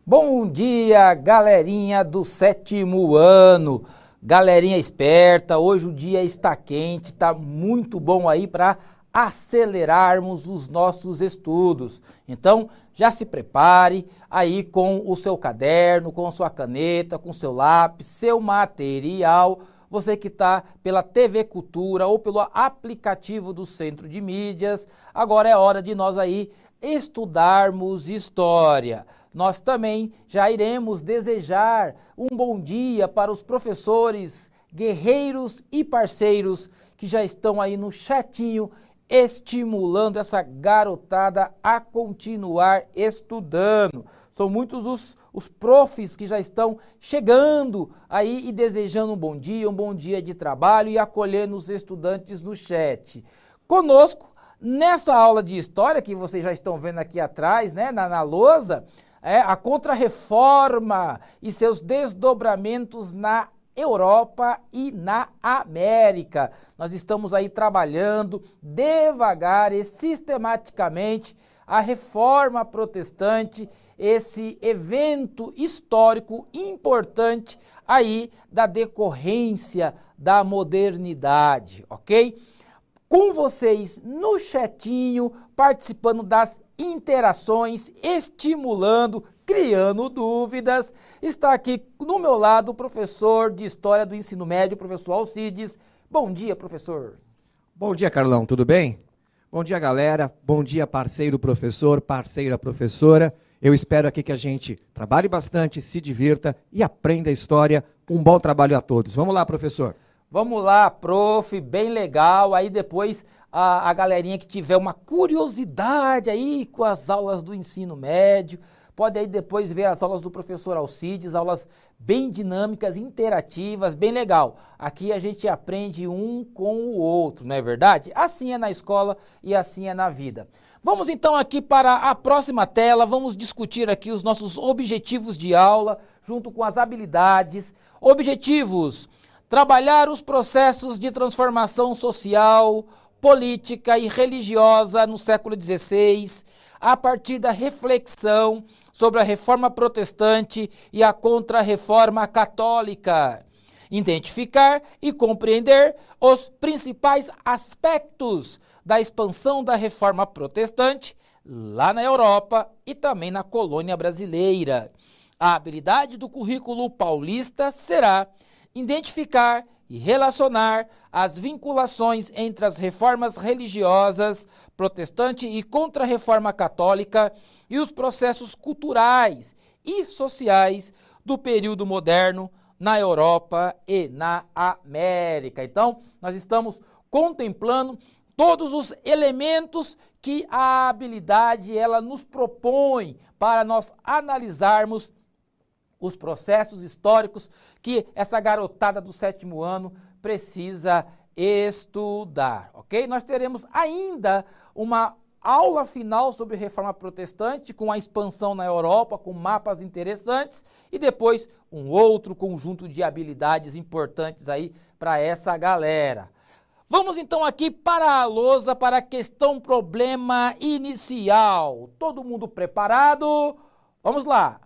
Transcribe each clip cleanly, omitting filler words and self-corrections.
Bom dia, galerinha do sétimo ano, galerinha esperta. Hoje o dia está quente, está muito bom aí para acelerarmos os nossos estudos. Então, já se prepare aí com o seu caderno, com sua caneta, com seu lápis, seu material. Você que está pela TV Cultura ou pelo aplicativo do Centro de Mídias, agora é hora de nós aí estudarmos história. Nós também já iremos desejar um bom dia para os professores, guerreiros e parceiros que já estão aí no chatinho estimulando essa garotada a continuar estudando. São muitos os profs que já estão chegando aí e desejando um bom dia de trabalho e acolhendo os estudantes no chat. Conosco, nessa aula de história que vocês já estão vendo aqui atrás, né, na lousa, a Contra-Reforma e seus desdobramentos na Europa e na América. Nós estamos aí trabalhando devagar e sistematicamente a Reforma Protestante, esse evento histórico importante aí da decorrência da modernidade, ok? Com vocês no chatinho, participando das interações, estimulando, criando dúvidas. Está aqui do meu lado o professor de História do Ensino Médio, professor Alcides. Bom dia, professor. Bom dia, Carlão, tudo bem? Bom dia, galera. Bom dia, parceiro professor, parceira professora. Eu espero aqui que a gente trabalhe bastante, se divirta e aprenda a história. Um bom trabalho a todos. Vamos lá, professor. Vamos lá, prof, bem legal. Aí depois a galerinha que tiver uma curiosidade aí com as aulas do ensino médio, pode aí depois ver as aulas do professor Alcides, aulas bem dinâmicas, interativas, bem legal. Aqui a gente aprende um com o outro, não é verdade? Assim é na escola e assim é na vida. Vamos então aqui para a próxima tela, vamos discutir aqui os nossos objetivos de aula, junto com as habilidades. Objetivos: trabalhar os processos de transformação social, política e religiosa no século XVI, a partir da reflexão sobre a Reforma Protestante e a Contra-Reforma Católica. Identificar e compreender os principais aspectos da expansão da Reforma Protestante lá na Europa e também na colônia brasileira. A habilidade do currículo paulista será identificar e relacionar as vinculações entre as reformas religiosas protestante e contra-reforma católica e os processos culturais e sociais do período moderno na Europa e na América. Então, nós estamos contemplando todos os elementos que a habilidade ela nos propõe para nós analisarmos os processos históricos que essa garotada do sétimo ano precisa estudar, ok? Nós teremos ainda uma aula final sobre Reforma Protestante, com a expansão na Europa, com mapas interessantes, e depois um outro conjunto de habilidades importantes aí para essa galera. Vamos então aqui para a lousa, para a questão problema inicial. Todo mundo preparado? Vamos lá.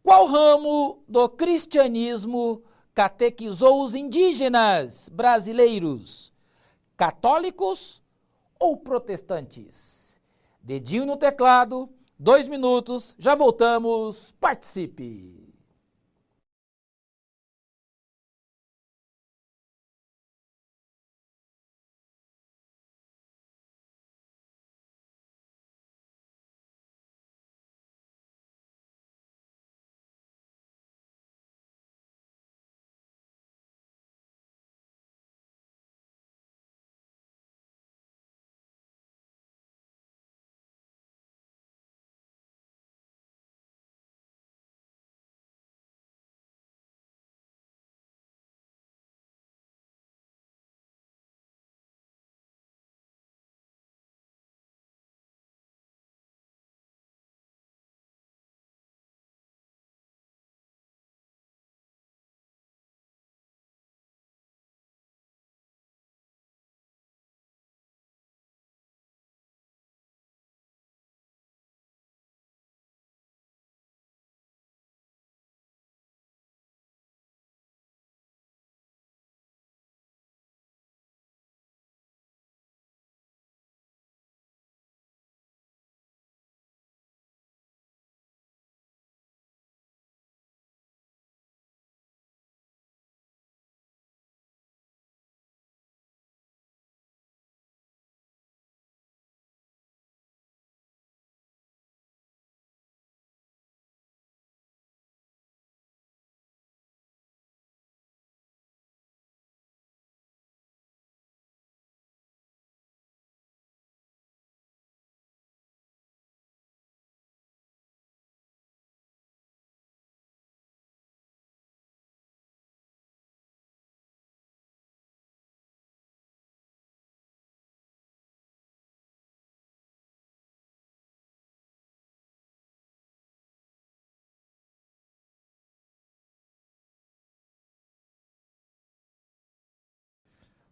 Qual ramo do cristianismo catequizou os indígenas brasileiros? Católicos ou protestantes? Dedinho no teclado, 2 minutos, já voltamos, participe!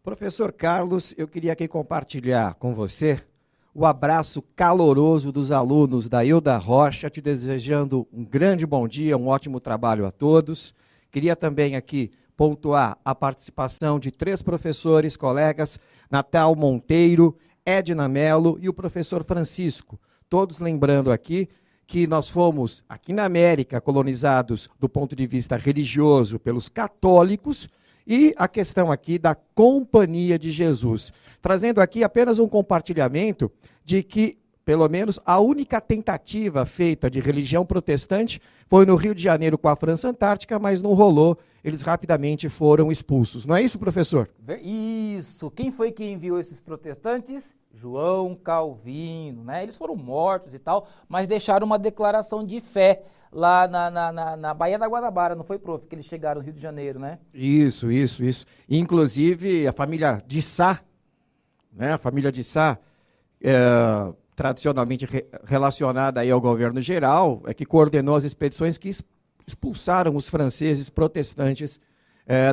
Professor Carlos, eu queria aqui compartilhar com você o abraço caloroso dos alunos da Hilda Rocha, te desejando um grande bom dia, um ótimo trabalho a todos. Queria também aqui pontuar a participação de 3 professores, colegas, Natal Monteiro, Edna Mello e o professor Francisco. Todos lembrando aqui que nós fomos, aqui na América, colonizados do ponto de vista religioso pelos católicos, e a questão aqui da Companhia de Jesus. Trazendo aqui apenas um compartilhamento de que, pelo menos, a única tentativa feita de religião protestante foi no Rio de Janeiro com a França Antártica, mas não rolou, eles rapidamente foram expulsos. Não é isso, professor? Isso. Quem foi que enviou esses protestantes? João Calvino, né? Eles foram mortos e tal, mas deixaram uma declaração de fé lá na Baía da Guanabara, não foi, prof? Que eles chegaram no Rio de Janeiro, né? Isso. Inclusive, a família de Sá, né? A família de Sá, tradicionalmente relacionada aí ao governo geral, é que coordenou as expedições que expulsaram os franceses protestantes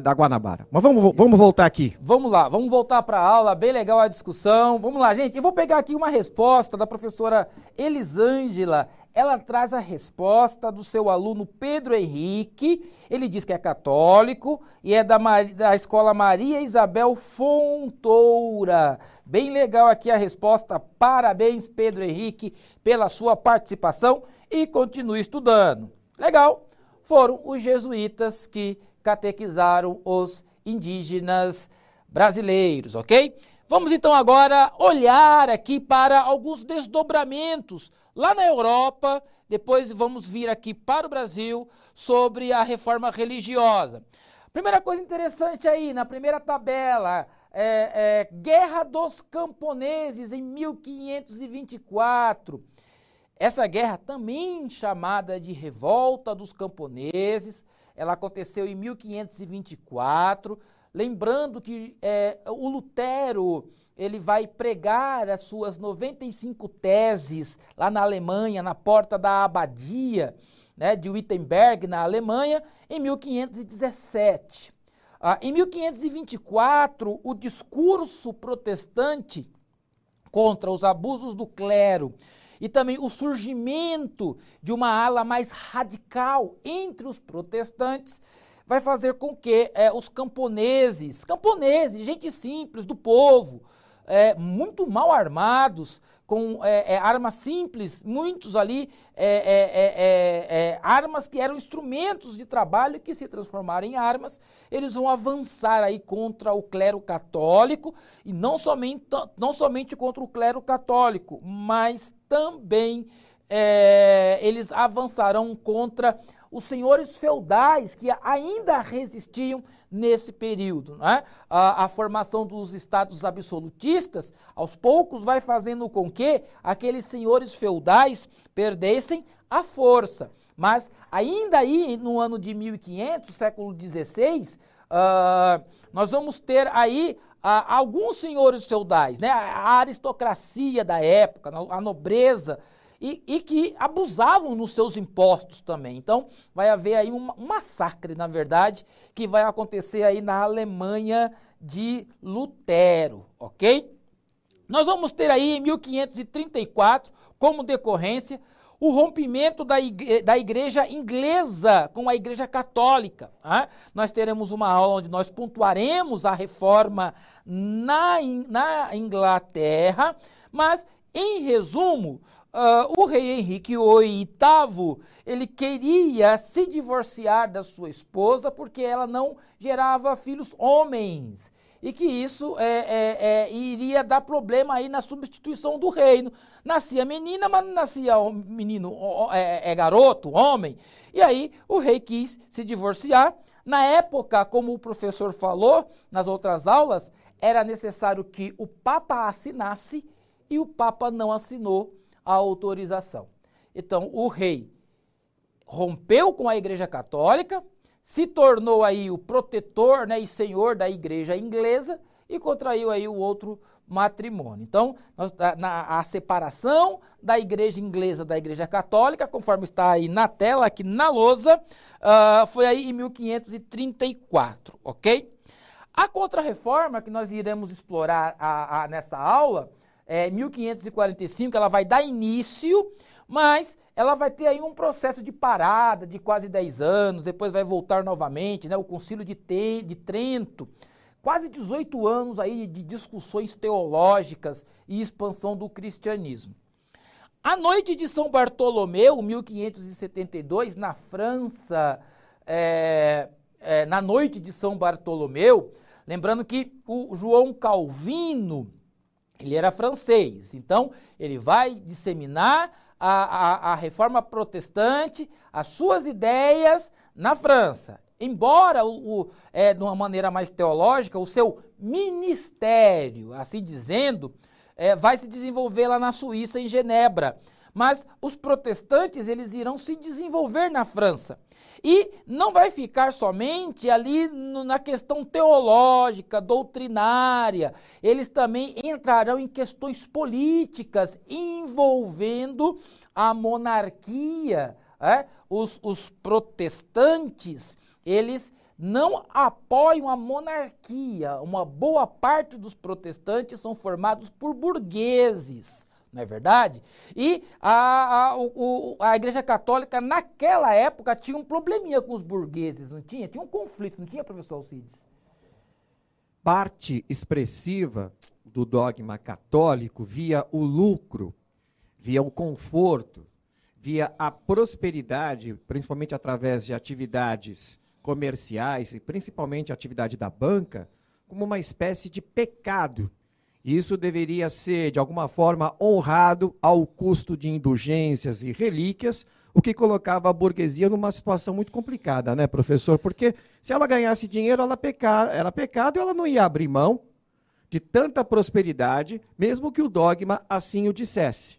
da Guanabara. Mas vamos voltar aqui. Vamos lá, vamos voltar para a aula, bem legal a discussão. Vamos lá, gente, eu vou pegar aqui uma resposta da professora Elisângela. Ela traz a resposta do seu aluno Pedro Henrique. Ele diz que é católico e é da escola Maria Isabel Fontoura. Bem legal aqui a resposta. Parabéns, Pedro Henrique, pela sua participação e continue estudando. Legal. Foram os jesuítas que catequizaram os indígenas brasileiros, ok? Vamos então agora olhar aqui para alguns desdobramentos lá na Europa, depois vamos vir aqui para o Brasil sobre a reforma religiosa. Primeira coisa interessante aí, na primeira tabela, Guerra dos Camponeses em 1524. Essa guerra, também chamada de Revolta dos Camponeses, ela aconteceu em 1524, lembrando que o Lutero, ele vai pregar as suas 95 teses lá na Alemanha, na porta da abadia, né, de Wittenberg, na Alemanha, em 1517. Em 1524, o discurso protestante contra os abusos do clero e também o surgimento de uma ala mais radical entre os protestantes vai fazer com que os camponeses, gente simples do povo, muito mal armados, com armas simples, muitos ali, armas que eram instrumentos de trabalho que se transformaram em armas, eles vão avançar aí contra o clero católico, e não somente contra o clero católico, mas também eles avançarão contra os senhores feudais que ainda resistiam nesse período, né? A formação dos estados absolutistas, aos poucos, vai fazendo com que aqueles senhores feudais perdessem a força. Mas ainda aí, no ano de 1500, século XVI, nós vamos ter aí alguns senhores feudais, né? A aristocracia da época, a nobreza, e que abusavam nos seus impostos também. Então, vai haver aí um massacre, na verdade, que vai acontecer aí na Alemanha de Lutero, ok? Nós vamos ter aí em 1534, como decorrência, o rompimento da igreja inglesa com a igreja católica. Tá? Nós teremos uma aula onde nós pontuaremos a reforma na Inglaterra, mas, em resumo, o rei Henrique VIII, ele queria se divorciar da sua esposa porque ela não gerava filhos homens. E que isso iria dar problema aí na substituição do reino. Nascia menina, mas não nascia menino, garoto, homem. E aí o rei quis se divorciar. Na época, como o professor falou nas outras aulas, era necessário que o Papa assinasse e o Papa não assinou a autorização. Então, o rei rompeu com a Igreja Católica, se tornou aí o protetor, né, e senhor da Igreja Inglesa e contraiu aí o outro matrimônio. Então, a separação da Igreja Inglesa da Igreja Católica, conforme está aí na tela, aqui na lousa, foi aí em 1534, ok? A Contra-Reforma, que nós iremos explorar nessa aula, 1545, ela vai dar início, mas ela vai ter aí um processo de parada de quase 10 anos, depois vai voltar novamente, né? O Concílio de Trento, quase 18 anos aí de discussões teológicas e expansão do cristianismo. A noite de São Bartolomeu, 1572, na França, na noite de São Bartolomeu, lembrando que o João Calvino, ele era francês, então ele vai disseminar a reforma protestante, as suas ideias na França. Embora, de uma maneira mais teológica, o seu ministério, assim dizendo, vai se desenvolver lá na Suíça, em Genebra. Mas os protestantes, eles irão se desenvolver na França. E não vai ficar somente ali na questão teológica, doutrinária. Eles também entrarão em questões políticas envolvendo a monarquia. Os protestantes, eles não apoiam a monarquia. Uma boa parte dos protestantes são formados por burgueses. Não é verdade? E a Igreja Católica, naquela época, tinha um probleminha com os burgueses, não tinha? Tinha um conflito, não tinha, professor Alcides? Parte expressiva do dogma católico via o lucro, via o conforto, via a prosperidade, principalmente através de atividades comerciais e principalmente a atividade da banca, como uma espécie de pecado. Isso deveria ser, de alguma forma, honrado ao custo de indulgências e relíquias, o que colocava a burguesia numa situação muito complicada, né, professor? Porque se ela ganhasse dinheiro, era pecado e ela não ia abrir mão de tanta prosperidade, mesmo que o dogma assim o dissesse.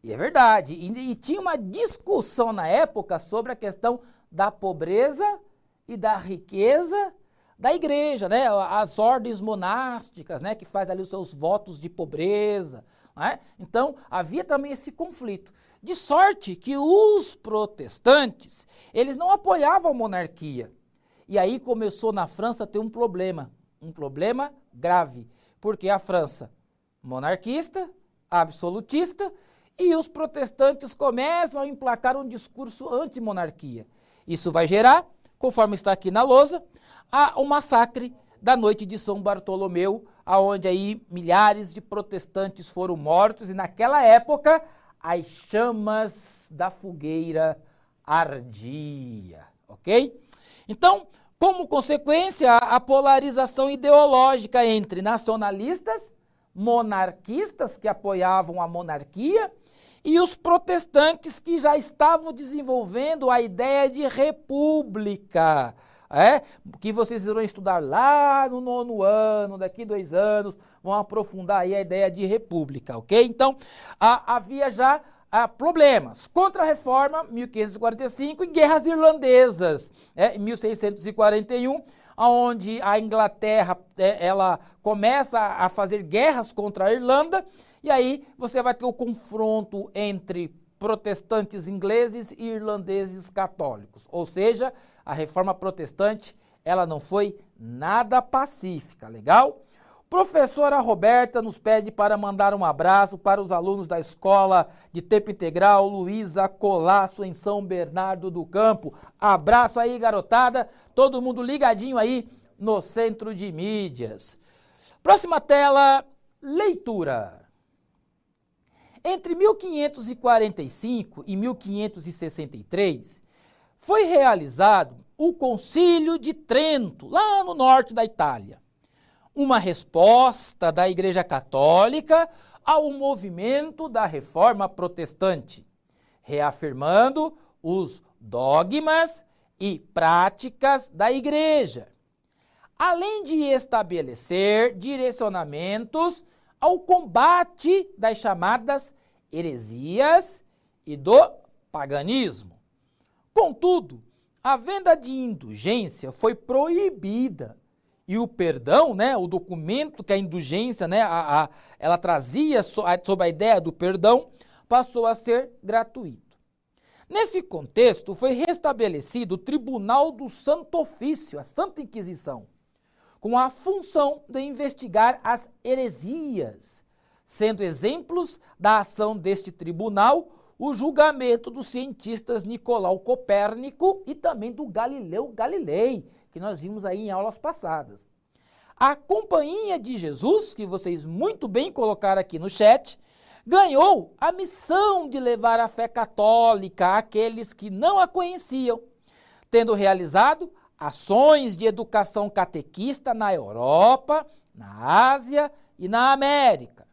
E é verdade. E tinha uma discussão na época sobre a questão da pobreza e da riqueza da igreja, né? As ordens monásticas, né? Que faz ali os seus votos de pobreza, né? Então, havia também esse conflito. De sorte que os protestantes, eles não apoiavam a monarquia. E aí começou na França a ter um problema grave, porque a França, monarquista, absolutista, e os protestantes começam a emplacar um discurso anti-monarquia. Isso vai gerar, conforme está aqui na lousa, o massacre da noite de São Bartolomeu, aonde aí milhares de protestantes foram mortos, e naquela época as chamas da fogueira ardia, ok? Então, como consequência, a polarização ideológica entre nacionalistas, monarquistas que apoiavam a monarquia, e os protestantes que já estavam desenvolvendo a ideia de república, que vocês irão estudar lá no 9º ano, daqui 2 anos, vão aprofundar aí a ideia de república, ok? Então, havia já problemas. Contra-reforma, 1545, e guerras irlandesas, em 1641, onde a Inglaterra ela começa a fazer guerras contra a Irlanda, e aí você vai ter o confronto entre protestantes ingleses e irlandeses católicos. Ou seja, a reforma protestante, ela não foi nada pacífica, legal? Professora Roberta nos pede para mandar um abraço para os alunos da Escola de Tempo Integral Luísa Colasso, em São Bernardo do Campo. Abraço aí, garotada, todo mundo ligadinho aí no Centro de Mídias. Próxima tela, leitura. Entre 1545 e 1563, foi realizado o Concílio de Trento, lá no norte da Itália. Uma resposta da Igreja Católica ao movimento da Reforma Protestante, reafirmando os dogmas e práticas da Igreja, além de estabelecer direcionamentos ao combate das chamadas heresias e do paganismo. Contudo, a venda de indulgência foi proibida e o perdão, o documento que a indulgência, ela trazia sob a ideia do perdão, passou a ser gratuito. Nesse contexto, foi restabelecido o Tribunal do Santo Ofício, a Santa Inquisição, com a função de investigar as heresias, sendo exemplos da ação deste tribunal o julgamento dos cientistas Nicolau Copérnico e também do Galileu Galilei, que nós vimos aí em aulas passadas. A Companhia de Jesus, que vocês muito bem colocaram aqui no chat, ganhou a missão de levar a fé católica àqueles que não a conheciam, tendo realizado ações de educação catequista na Europa, na Ásia e na América.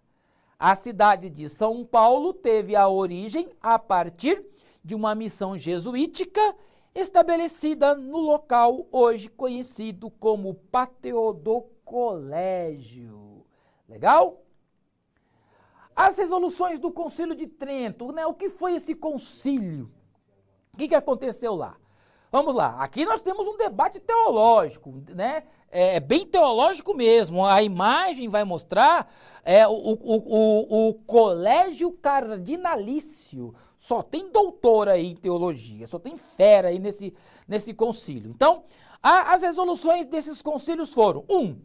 A cidade de São Paulo teve a origem a partir de uma missão jesuítica estabelecida no local hoje conhecido como Pátio do Colégio. Legal? As resoluções do Concílio de Trento, né? O que foi esse concílio? O que aconteceu lá? Vamos lá, aqui nós temos um debate teológico, né? É bem teológico mesmo. A imagem vai mostrar o colégio cardinalício. Só tem doutor aí em teologia, só tem fera aí nesse concílio. Então, as resoluções desses concílios foram: 1.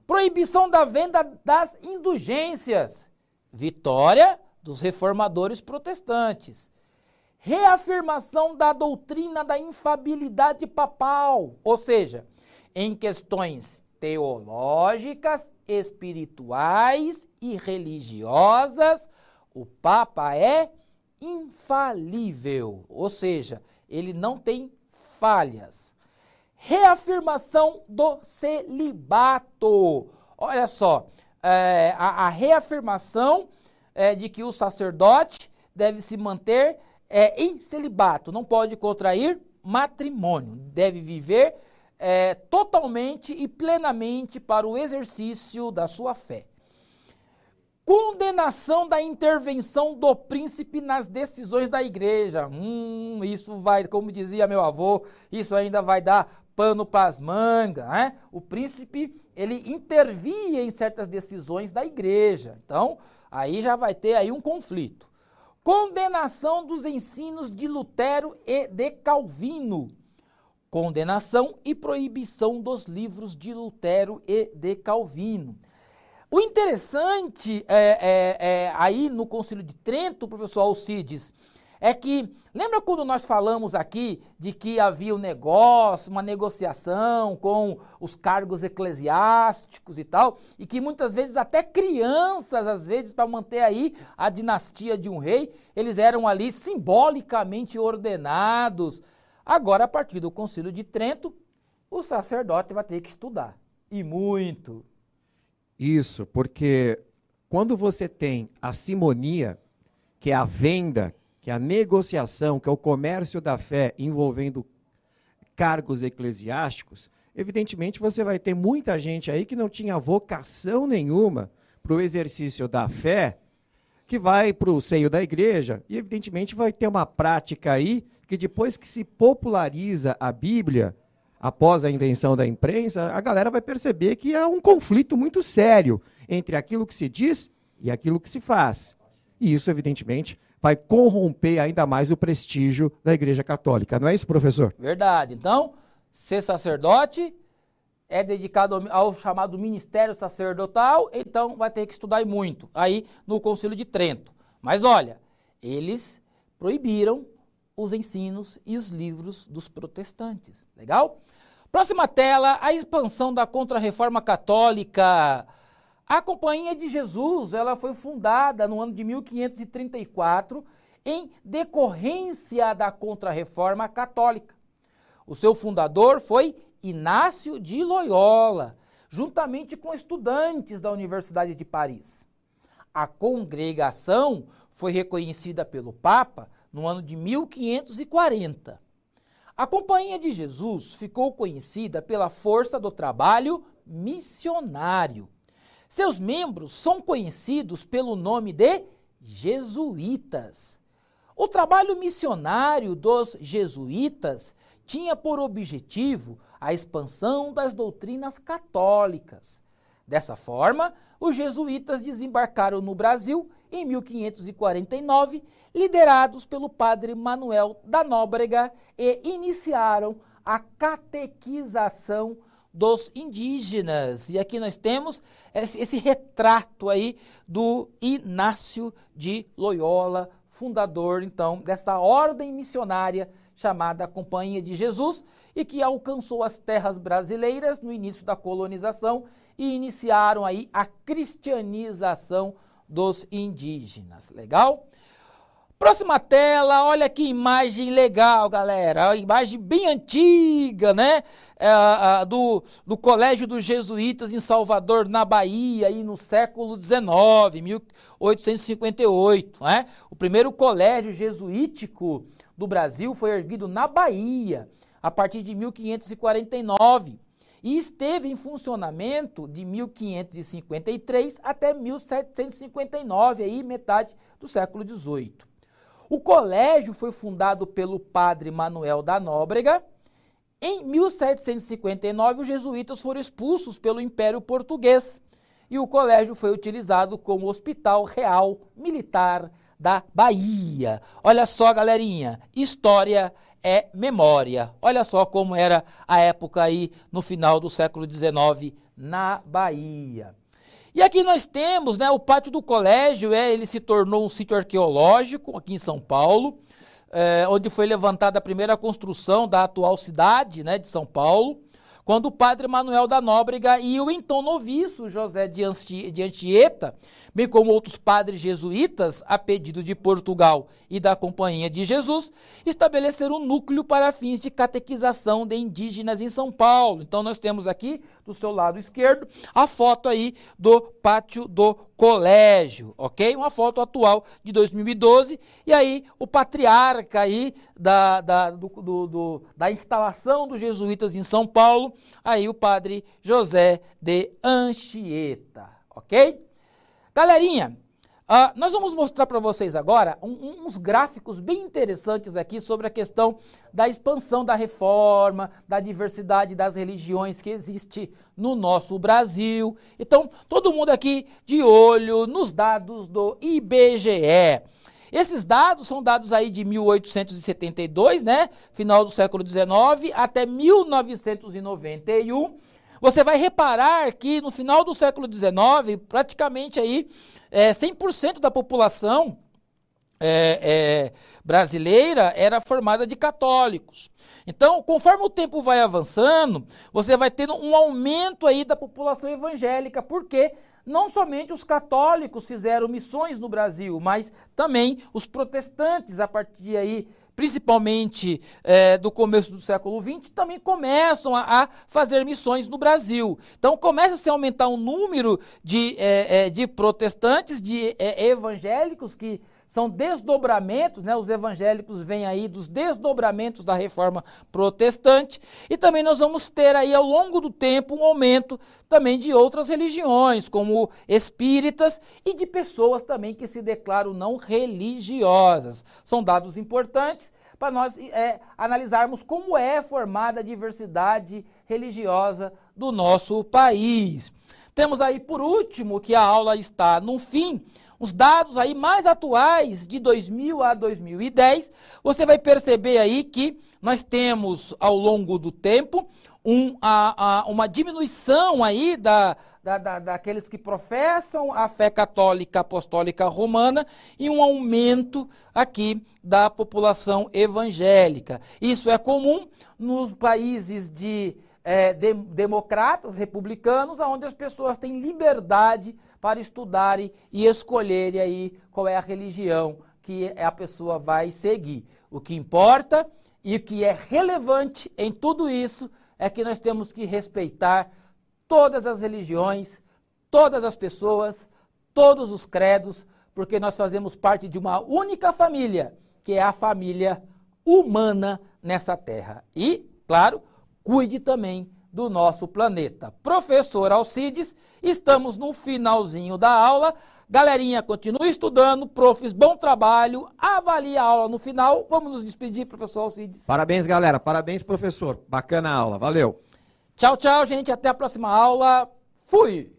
Proibição da venda das indulgências. Vitória dos reformadores protestantes. Reafirmação da doutrina da infalibilidade papal, ou seja, em questões teológicas, espirituais e religiosas, o Papa é infalível, ou seja, ele não tem falhas. Reafirmação do celibato. Olha só, a reafirmação de que o sacerdote deve se manter em celibato, não pode contrair matrimônio, deve viver totalmente e plenamente para o exercício da sua fé. Condenação da intervenção do príncipe nas decisões da igreja. Isso vai, como dizia meu avô, isso ainda vai dar pano para as mangas, né? O príncipe, ele intervia em certas decisões da igreja. Então, aí já vai ter aí um conflito. Condenação dos ensinos de Lutero e de Calvino. Condenação e proibição dos livros de Lutero e de Calvino. O interessante aí no Concílio de Trento, professor Alcides, é que, lembra quando nós falamos aqui de que havia um negócio, uma negociação com os cargos eclesiásticos e tal, e que muitas vezes até crianças, às vezes, para manter aí a dinastia de um rei, eles eram ali simbolicamente ordenados. Agora, a partir do Concílio de Trento, o sacerdote vai ter que estudar, e muito. Isso, porque quando você tem a simonia, que é a venda, que é a negociação, que é o comércio da fé envolvendo cargos eclesiásticos, evidentemente você vai ter muita gente aí que não tinha vocação nenhuma para o exercício da fé, que vai para o seio da igreja, e evidentemente vai ter uma prática aí que depois que se populariza a Bíblia, após a invenção da imprensa, a galera vai perceber que há um conflito muito sério entre aquilo que se diz e aquilo que se faz. E isso, evidentemente, vai corromper ainda mais o prestígio da Igreja Católica. Não é isso, professor? Verdade. Então, ser sacerdote é dedicado ao chamado ministério sacerdotal, então vai ter que estudar muito aí no Concílio de Trento. Mas olha, eles proibiram os ensinos e os livros dos protestantes. Legal? Próxima tela, a expansão da Contra-Reforma Católica. A Companhia de Jesus, ela foi fundada no ano de 1534 em decorrência da Contra-Reforma Católica. O seu fundador foi Inácio de Loyola, juntamente com estudantes da Universidade de Paris. A congregação foi reconhecida pelo Papa no ano de 1540. A Companhia de Jesus ficou conhecida pela força do trabalho missionário. Seus membros são conhecidos pelo nome de jesuítas. O trabalho missionário dos jesuítas tinha por objetivo a expansão das doutrinas católicas. Dessa forma, os jesuítas desembarcaram no Brasil em 1549, liderados pelo padre Manuel da Nóbrega, e iniciaram a catequização dos indígenas. E aqui nós temos esse retrato aí do Inácio de Loyola, fundador, então, dessa ordem missionária chamada Companhia de Jesus, e que alcançou as terras brasileiras no início da colonização e iniciaram aí a cristianização dos indígenas. Legal? Próxima tela, olha que imagem legal, galera. A imagem bem antiga, né? Do Colégio dos Jesuítas em Salvador, na Bahia, aí no século XIX, 1858. Né? O primeiro colégio jesuítico do Brasil foi erguido na Bahia, a partir de 1549. E esteve em funcionamento de 1553 até 1759, aí metade do século XVIII. O colégio foi fundado pelo padre Manuel da Nóbrega. Em 1759, os jesuítas foram expulsos pelo Império Português e o colégio foi utilizado como Hospital Real Militar da Bahia. Olha só, galerinha, história é memória. Olha só como era a época aí no final do século XIX na Bahia. E aqui nós temos, né, o pátio do colégio, ele se tornou um sítio arqueológico aqui em São Paulo, onde foi levantada a primeira construção da atual cidade, né, de São Paulo, quando o padre Manuel da Nóbrega e o então noviço José de Anchieta, bem como outros padres jesuítas, a pedido de Portugal e da Companhia de Jesus, estabeleceram um núcleo para fins de catequização de indígenas em São Paulo. Então nós temos aqui, do seu lado esquerdo, a foto aí do pátio do colégio, ok? Uma foto atual de 2012, e aí o patriarca aí da instalação dos jesuítas em São Paulo, aí o padre José de Anchieta, ok? Galerinha, nós vamos mostrar para vocês agora uns gráficos bem interessantes aqui sobre a questão da expansão da reforma, da diversidade das religiões que existe no nosso Brasil. Então, todo mundo aqui de olho nos dados do IBGE. Esses dados são dados aí de 1872, né, final do século XIX, até 1991. Você vai reparar que no final do século XIX, praticamente aí 100% da população brasileira era formada de católicos. Então, conforme o tempo vai avançando, você vai tendo um aumento aí da população evangélica, porque não somente os católicos fizeram missões no Brasil, mas também os protestantes, a partir aí, principalmente do começo do século XX, também começam a fazer missões no Brasil. Então começa-se a aumentar o número de protestantes, de evangélicos, que são desdobramentos, né? Os evangélicos vêm aí dos desdobramentos da reforma protestante, e também nós vamos ter aí ao longo do tempo um aumento também de outras religiões, como espíritas, e de pessoas também que se declaram não religiosas. São dados importantes para nós analisarmos como é formada a diversidade religiosa do nosso país. Temos aí, por último, que a aula está no fim, os dados aí mais atuais de 2000 a 2010, você vai perceber aí que nós temos ao longo do tempo uma diminuição aí daqueles que professam a fé católica apostólica romana e um aumento aqui da população evangélica. Isso é comum nos países democratas, republicanos, onde as pessoas têm liberdade para estudarem e escolherem aí qual é a religião que a pessoa vai seguir. O que importa e o que é relevante em tudo isso é que nós temos que respeitar todas as religiões, todas as pessoas, todos os credos, porque nós fazemos parte de uma única família, que é a família humana nessa terra. E, claro, cuide também do nosso planeta. Professor Alcides, estamos no finalzinho da aula. Galerinha, continue estudando. Profs, bom trabalho. Avalie a aula no final. Vamos nos despedir, professor Alcides. Parabéns, galera. Parabéns, professor. Bacana a aula. Valeu. Tchau, tchau, gente. Até a próxima aula. Fui!